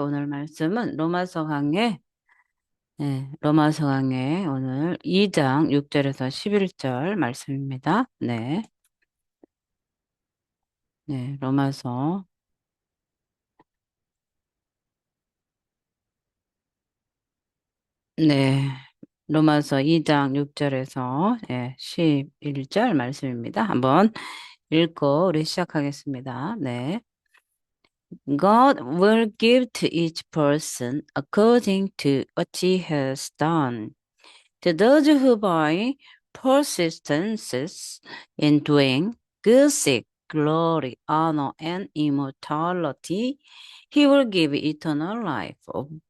오늘 말씀은 로마서 강의 오늘 2장 6절에서 11절 말씀입니다. 네, 네, 네, 로마서 2장 6절에서 11절 말씀입니다. 한번 읽고 우리 시작하겠습니다. 네. God will give to each person according to what he has done. To those who by persistence in doing good seek glory, honor, and immortality, he will give eternal life.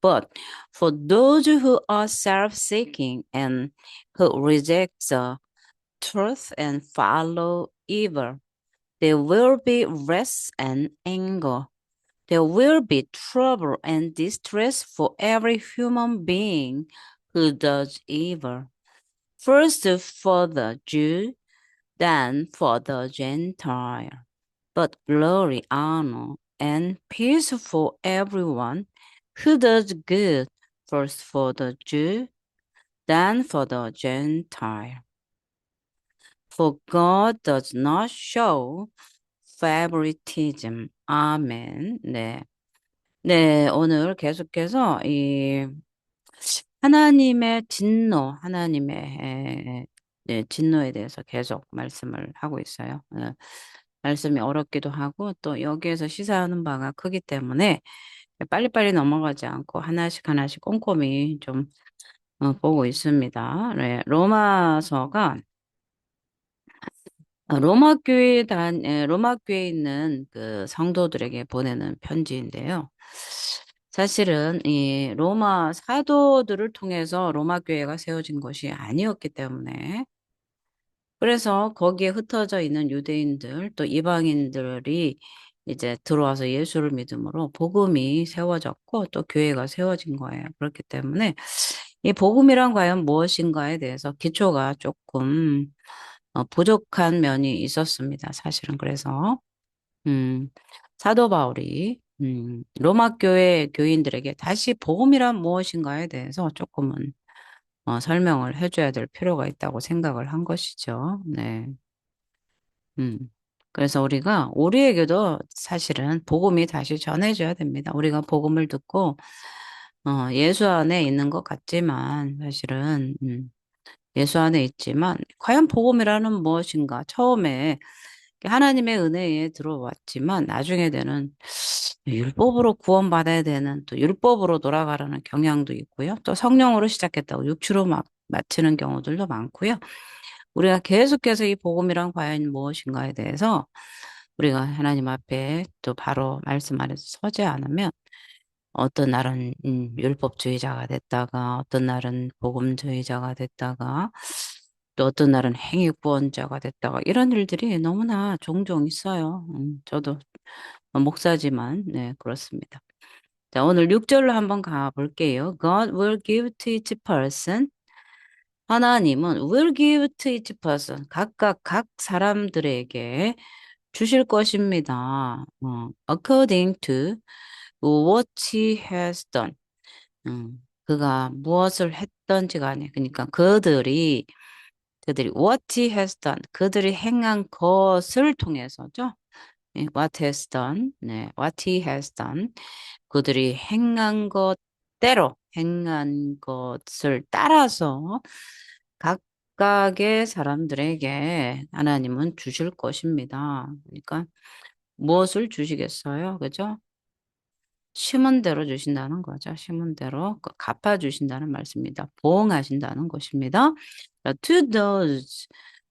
But for those who are self-seeking and who reject the truth and follow evil, there will be wrath and anger. There will be trouble and distress for every human being who does evil. First for the Jew, then for the Gentile. But glory, honor, and peace for everyone who does good, first for the Jew, then for the Gentile. For God does not show favoritism. 아멘. 네. 네, 오늘 계속해서 하나님의 진노, 하나님의 진노에 대해서 계속 말씀을 하고 있어요. 말씀이 어렵기도 하고 또 여기에서 시사하는 바가 크기 때문에 빨리빨리 넘어가지 않고 하나씩 하나씩 꼼꼼히 좀 보고 있습니다. 네, 로마서가 로마 교회에 있는 그 성도들에게 보내는 편지인데요. 사실은 이 로마 사도들을 통해서 로마 교회가 세워진 것이 아니었기 때문에 그래서 거기에 흩어져 있는 유대인들 또 이방인들이 이제 들어와서 예수를 믿음으로 복음이 세워졌고 또 교회가 세워진 거예요. 그렇기 때문에 이 복음이란 과연 무엇인가에 대해서 기초가 조금 부족한 면이 있었습니다. 사실은 그래서 음, 사도 바울이 로마 교회 교인들에게 다시 복음이란 무엇인가에 대해서 조금은 설명을 해줘야 될 필요가 있다고 생각을 한 것이죠. 네. 음. 그래서 우리에게도 사실은 복음이 다시 전해져야 됩니다. 우리가 복음을 듣고 예수 안에 있는 것 같지만 사실은 예수 안에 있지만 과연 복음이라는 무엇인가? 처음에 하나님의 은혜에 들어왔지만 나중에 되는 율법으로 구원받아야 되는 또 율법으로 돌아가라는 경향도 있고요. 또 성령으로 시작했다고 육추로 막 마치는 경우들도 많고요. 우리가 계속해서 이 복음이란 과연 무엇인가에 대해서 우리가 하나님 앞에 또 바로 말씀 안에서 서지 않으면 어떤 날은 율법주의자가 됐다가 어떤 날은 복음주의자가 됐다가 또 어떤 날은 행위구원자가 됐다가 이런 일들이 너무나 종종 있어요. 저도 목사지만 네 그렇습니다. 자 오늘 6절로 한번 가볼게요. God will give to each person. 하나님은 will give to each person. 각각 각 사람들에게 주실 것입니다. according to what he has done. 그가 무엇을 했던지 간에, 그러니까 그들이 what he has done, 그들이 행한 것을 통해서죠. 예, what has done, 네, what he has done, 그들이 행한 것을 따라서 각각의 사람들에게 하나님은 주실 것입니다. 그러니까 무엇을 주시겠어요? 그죠? 심은 대로 주신다는 거죠. 심은 대로 갚아주신다는 말씀입니다. 보응하신다는 것입니다. To those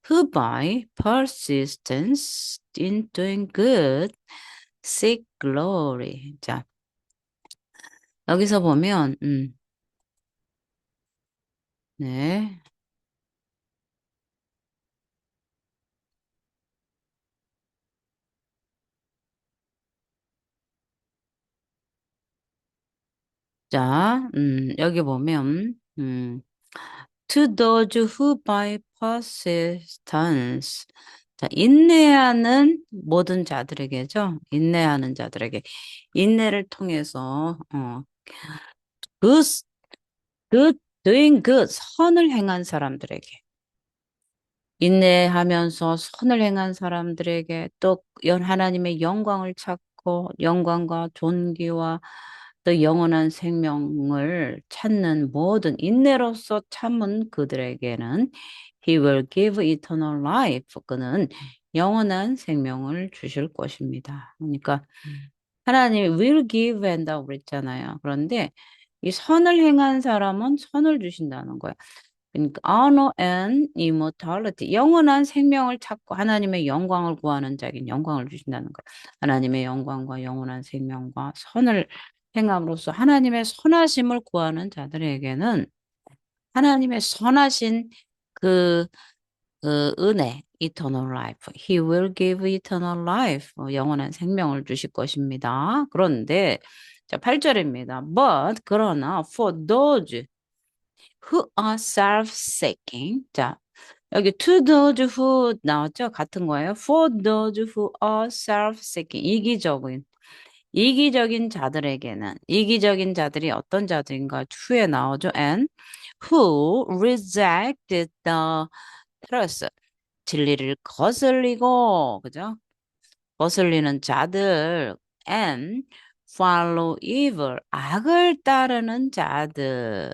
who by persistence in doing good seek glory. 자, 여기서 보면, 네. 자, 여기 보면, to those who by persistence, 자, 인내하는 모든 자들에게죠. 인내하는 자들에게. 인내를 통해서, good, good, doing good, 선을 행한 사람들에게. 인내하면서 선을 행한 사람들에게 또 하나님의 영광을 찾고 영광과 존귀와 또 영원한 생명을 찾는 모든 인내로서 참은 그들에게는 He will give eternal life. 그는 영원한 생명을 주실 것입니다. 그러니까 하나님이 will give 한다고 그랬잖아요. 그런데 이 선을 행한 사람은 선을 주신다는 거예요. 그러니까 honor and immortality. 영원한 생명을 찾고 하나님의 영광을 구하는 자에게 영광을 주신다는 거예요. 하나님의 영광과 영원한 생명과 선을 행함으로써 하나님의 선하심을 구하는 자들에게는 하나님의 선하신 그, 그 은혜, eternal life. He will give eternal life. 영원한 생명을 주실 것입니다. 그런데 자, 8절입니다. But 그러나 for those who are self-seeking. 자, 여기 to those who 나왔죠? 같은 거예요. For those who are self-seeking. 이기적인 자들에게는, 이기적인 자들이 어떤 자들인가? to에 나오죠? And who rejected the truth. 진리를 거슬리고, 그죠? 거슬리는 자들. And follow evil. 악을 따르는 자들.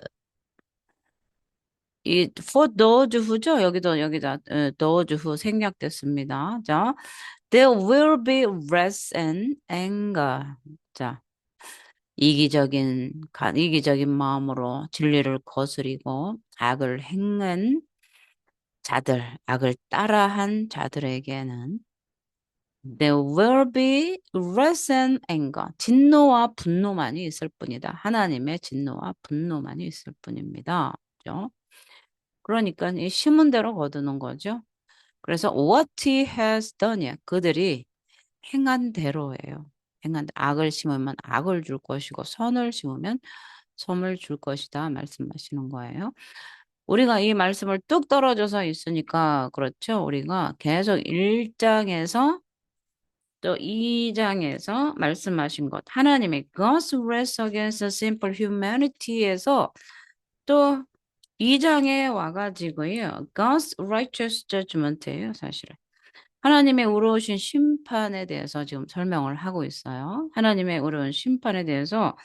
이 for those who죠. 여기다 those who 생략됐습니다. 자, there will be wrath and anger. 자, 이기적인 마음으로 진리를 거스리고 악을 행한 자들, 악을 따라한 자들에게는 there will be wrath and anger. 진노와 분노만이 있을 뿐이다. 하나님의 진노와 분노만이 있을 뿐입니다. 그죠? 그러니까 이 심은 대로 거두는 거죠. 그래서 what he has done이야. 그들이 행한 대로예요. 악을 심으면 악을 줄 것이고 선을 심으면 선을 줄 것이다 말씀하시는 거예요. 우리가 이 말씀을 뚝 떨어져서 있으니까 그렇죠. 우리가 계속 1장에서 또 2장에서 말씀하신 것 하나님의 God's wrath against simple humanity에서 또 2장에 와가지고요. God's righteous judgment예요, 사실은. 하나님의 의로우신 심판에 대해서 지금 설명을 하고 있어요. 하나님의 의로운 심판에 대해서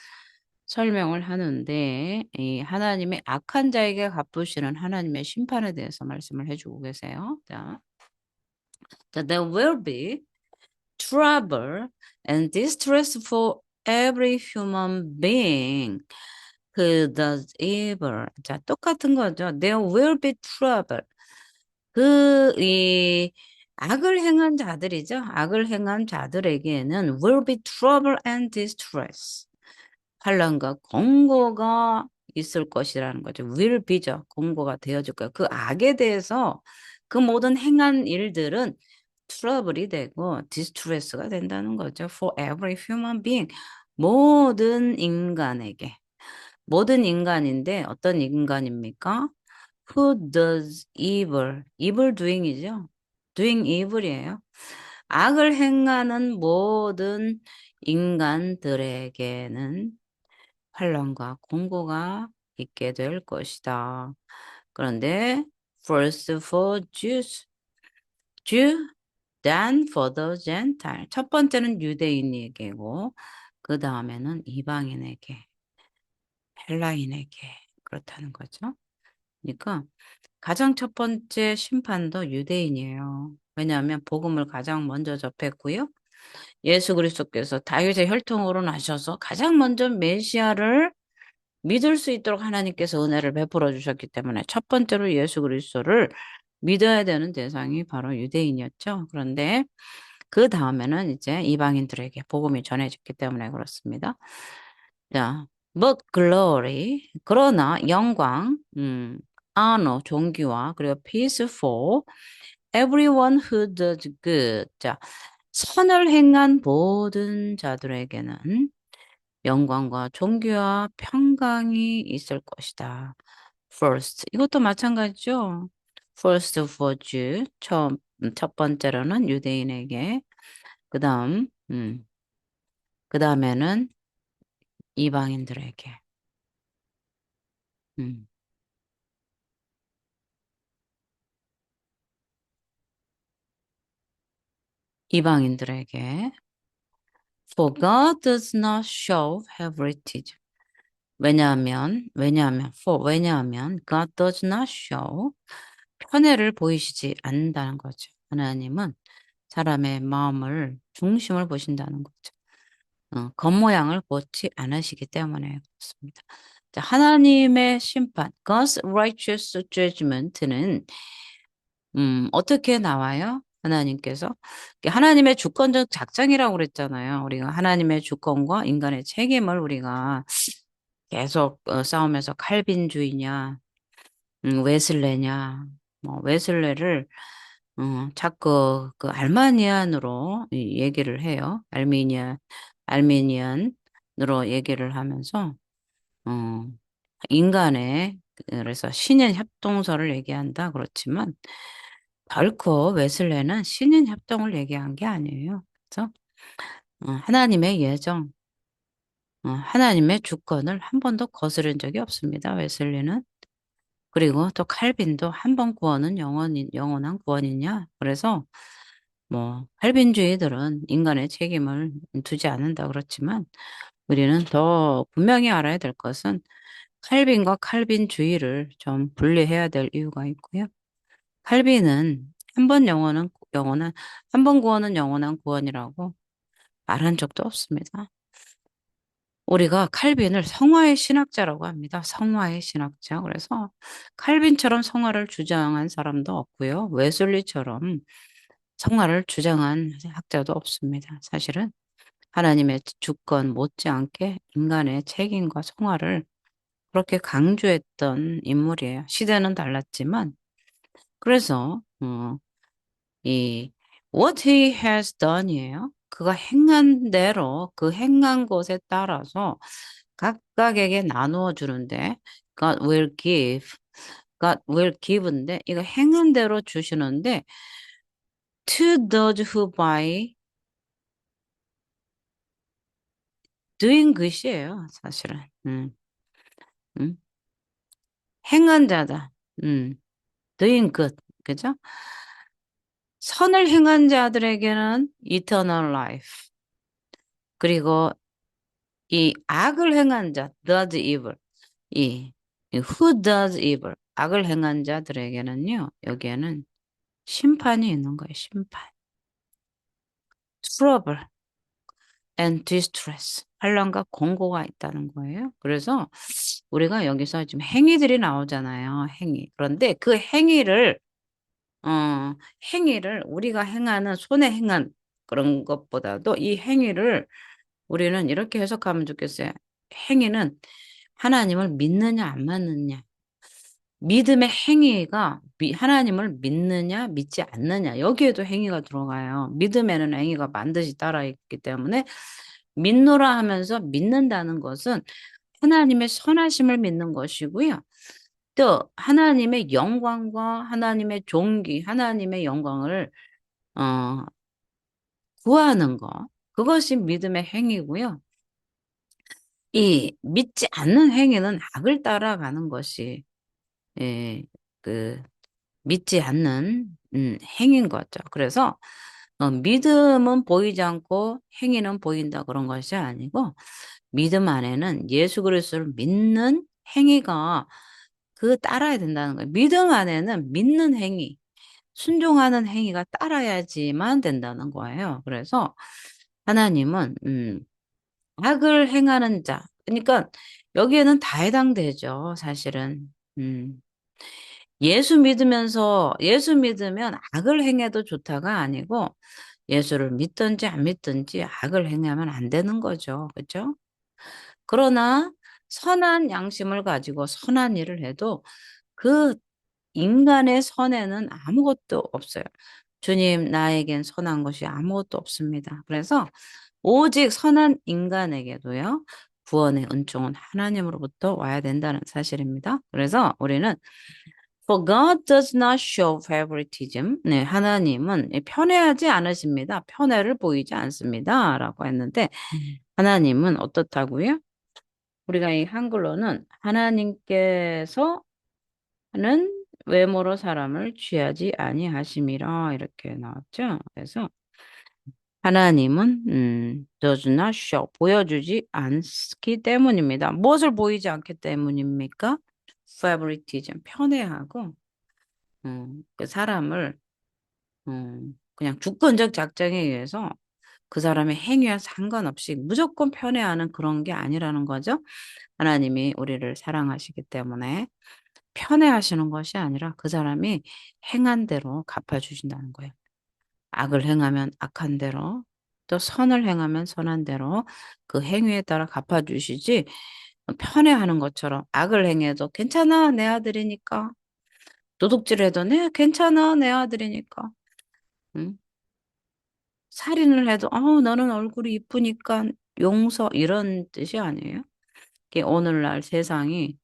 설명을 하는데 이 하나님의 악한 자에게 갚으시는 하나님의 심판에 대해서 말씀을 해주고 계세요. 자, there will be trouble and distress for every human being who does evil. 자, 똑같은 거죠. There will be trouble. 이 악을 행한 자들이죠. 악을 행한 자들에게는 will be trouble and distress. 환난과 공고가 있을 것이라는 거죠. will be죠. 공고가 되어질 거예요. 그 악에 대해서 그 모든 행한 일들은 트러블이 되고 디스트레스가 된다는 거죠. For every human being. 모든 인간에게. 모든 인간인데 어떤 인간입니까? Who does evil? evil doing이죠. doing evil이에요. 악을 행하는 모든 인간들에게는 환난과 공고가 있게 될 것이다. 그런데 first for Jew, then for the Gentile. 첫 번째는 유대인에게고 그 다음에는 이방인에게, 헬라인에게 그렇다는 거죠. 그러니까 가장 첫 번째 심판도 유대인이에요. 왜냐하면 복음을 가장 먼저 접했고요. 예수 그리스도께서 다윗의 혈통으로 나셔서 가장 먼저 메시아를 믿을 수 있도록 하나님께서 은혜를 베풀어 주셨기 때문에 첫 번째로 예수 그리스도를 믿어야 되는 대상이 바로 유대인이었죠. 그런데 그 다음에는 이제 이방인들에게 복음이 전해졌기 때문에 그렇습니다. 자, but glory 그러나 영광, honor 존귀와 그리고 peace for everyone who does good. 자, 선을 행한 모든 자들에게는 영광과 존귀와 평강이 있을 것이다. First, 이것도 마찬가지죠. First for Jew, 처음 첫 번째로는 유대인에게, 그 다음, 그 다음에는 이방인들에게, 음, 이방인들에게. For God does not show favoritism. 왜냐하면, God does not show, 편애를 보이시지 않는다는 거죠. 하나님은 사람의 마음을, 중심을 보신다는 거죠. 겉모양을 보지 않으시기 때문에 그렇습니다. 자, 하나님의 심판, God's righteous judgment는 어떻게 나와요? 하나님께서 하나님의 주권적 작정이라고 그랬잖아요. 우리가 하나님의 주권과 인간의 책임을 우리가 계속 싸우면서 칼빈주의냐, 웨슬레냐, 뭐 웨슬레를 자꾸 그 알마니안으로 얘기를 해요. 알미니안으로 얘기를 하면서 어, 인간의 그래서 신인 협동서를 얘기한다 그렇지만 결코 웨슬레는 신인 협동을 얘기한 게 아니에요. 그래서 하나님의 예정, 하나님의 주권을 한 번도 거스른 적이 없습니다. 웨슬레는. 그리고 또 칼빈도 한 번 구원은 영원한 구원이냐? 그래서 뭐 칼빈주의들은 인간의 책임을 두지 않는다 그렇지만 우리는 더 분명히 알아야 될 것은 칼빈과 칼빈주의를 좀 분리해야 될 이유가 있고요. 칼빈은 한 번 구원은 영원한 구원이라고 말한 적도 없습니다. 우리가 칼빈을 성화의 신학자라고 합니다. 성화의 신학자. 그래서 칼빈처럼 성화를 주장한 사람도 없고요. 웨슬리처럼 성화를 주장한 학자도 없습니다. 사실은 하나님의 주권 못지않게 인간의 책임과 성화를 그렇게 강조했던 인물이에요. 시대는 달랐지만 그래서 이 what he has done이에요. 그가 행한 대로 그 행한 것에 따라서 각각에게 나누어 주는데 God will give, God will give인데 이거 행한 대로 주시는데 to those who by doing good이에요, 사실은. 음. 행한 자다. doing good. 그죠? 선을 행한 자들에게는 eternal life. 그리고 이 악을 행한 자, does evil. 이 who does evil. 악을 행한 자들에게는요, 여기에는 심판이 있는 거예요, 심판. trouble and distress. 환란과 공고가 있다는 거예요. 그래서 우리가 여기서 지금 행위들이 나오잖아요, 행위. 그런데 그 행위를 우리가 행하는 손에 행한 그런 것보다도 이 행위를 우리는 이렇게 해석하면 좋겠어요. 행위는 하나님을 믿느냐 안 믿느냐. 믿음의 행위가 하나님을 믿느냐 믿지 않느냐. 여기에도 행위가 들어가요. 믿음에는 행위가 반드시 따라 있기 때문에 믿노라 하면서 믿는다는 것은 하나님의 선하심을 믿는 것이고요. 또 하나님의 영광과 하나님의 존귀, 하나님의 영광을 어, 구하는 거. 그것이 믿음의 행위고요. 이 믿지 않는 행위는 악을 따라가는 것이 예, 그 믿지 않는 행위인 거죠. 그래서 믿음은 보이지 않고 행위는 보인다 그런 것이 아니고 믿음 안에는 예수 그리스도를 믿는 행위가 그 따라야 된다는 거예요. 믿음 안에는 믿는 행위, 순종하는 행위가 따라야지만 된다는 거예요. 그래서 하나님은 악을 행하는 자, 그러니까 여기에는 다 해당되죠, 사실은. 예수 믿으면 악을 행해도 좋다가 아니고 예수를 믿든지 안 믿든지 악을 행하면 안 되는 거죠. 그렇죠? 그러나 선한 양심을 가지고 선한 일을 해도 그 인간의 선에는 아무것도 없어요. 주님, 나에겐 선한 것이 아무것도 없습니다. 그래서 오직 선한 인간에게도요, 구원의 은총은 하나님으로부터 와야 된다는 사실입니다. 그래서 우리는 For God does not show favoritism. 네, 하나님은 편애하지 않으십니다. 편애를 보이지 않습니다. 라고 했는데, 하나님은 어떻다고요? 우리가 이 한글로는 하나님께서 는 외모로 사람을 취하지 아니하심이라 이렇게 나왔죠. 그래서 하나님은 does not show 보여주지 않기 때문입니다. 무엇을 보이지 않기 때문입니까? favoritism 편애하고 그 사람을 그냥 주권적 작정에 의해서 그 사람의 행위와 상관없이 무조건 편애하는 그런 게 아니라는 거죠. 하나님이 우리를 사랑하시기 때문에 편애하시는 것이 아니라 그 사람이 행한 대로 갚아주신다는 거예요. 악을 행하면 악한 대로, 또 선을 행하면 선한 대로 그 행위에 따라 갚아주시지 편애하는 것처럼 악을 행해도 괜찮아, 내 아들이니까. 도둑질해도 네, 괜찮아, 내 아들이니까. 응? 살인을 해도 너는 얼굴이 이쁘니까 용서 이런 뜻이 아니에요. 이게 오늘날 세상이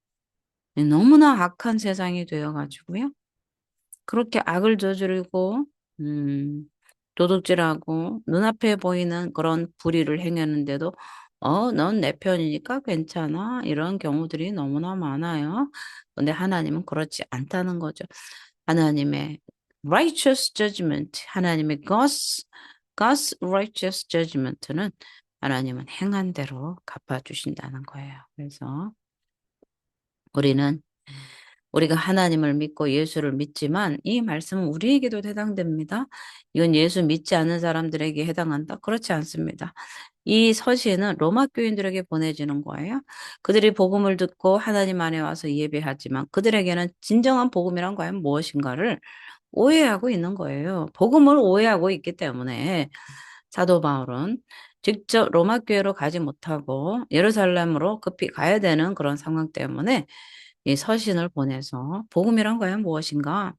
너무나 악한 세상이 되어가지고요. 그렇게 악을 저지르고, 도둑질하고, 눈앞에 보이는 그런 불의를 행했는데도, 넌 내 편이니까 괜찮아. 이런 경우들이 너무나 많아요. 근데 하나님은 그렇지 않다는 거죠. 하나님의 righteous judgment, 하나님의 God's righteous judgment는 하나님은 행한 대로 갚아주신다는 거예요. 그래서 우리는 우리가 하나님을 믿고 예수를 믿지만 이 말씀은 우리에게도 해당됩니다. 이건 예수 믿지 않는 사람들에게 해당한다? 그렇지 않습니다. 이 서신은 로마 교인들에게 보내지는 거예요. 그들이 복음을 듣고 하나님 안에 와서 예배하지만 그들에게는 진정한 복음이란 과연 무엇인가를 오해하고 있는 거예요. 복음을 오해하고 있기 때문에 사도 바울은 직접 로마 교회로 가지 못하고 예루살렘으로 급히 가야 되는 그런 상황 때문에 이 서신을 보내서 복음이란 과연 무엇인가?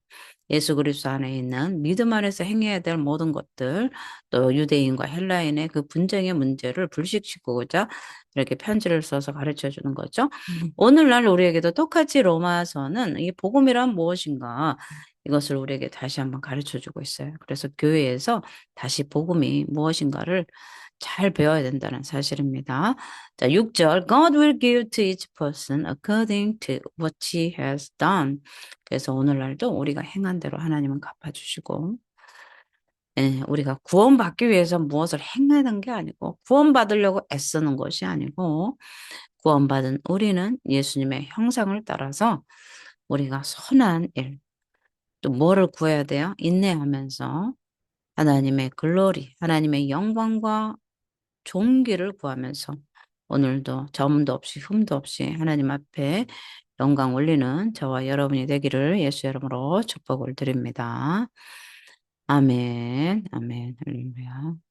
예수 그리스도 안에 있는 믿음 안에서 행해야 될 모든 것들, 또 유대인과 헬라인의 그 분쟁의 문제를 불식시키고자 이렇게 편지를 써서 가르쳐 주는 거죠. 오늘날 우리에게도 똑같이 로마서는 이 복음이란 무엇인가? 이것을 우리에게 다시 한번 가르쳐 주고 있어요. 그래서 교회에서 다시 복음이 무엇인가를 잘 배워야 된다는 사실입니다. 자, 6절 God will give to each person according to what he has done. 그래서 오늘날도 우리가 행한 대로 하나님은 갚아주시고 우리가 구원받기 위해서 무엇을 행하는 게 아니고 구원받으려고 애쓰는 것이 아니고 구원받은 우리는 예수님의 형상을 따라서 우리가 선한 일, 또 뭐를 구해야 돼요? 인내하면서 하나님의 글로리, 하나님의 영광과 존귀를 구하면서 오늘도 점도 없이 흠도 없이 하나님 앞에 영광 올리는 저와 여러분이 되기를 예수 이름으로 축복을 드립니다. 아멘, 아멘, 할렐루야.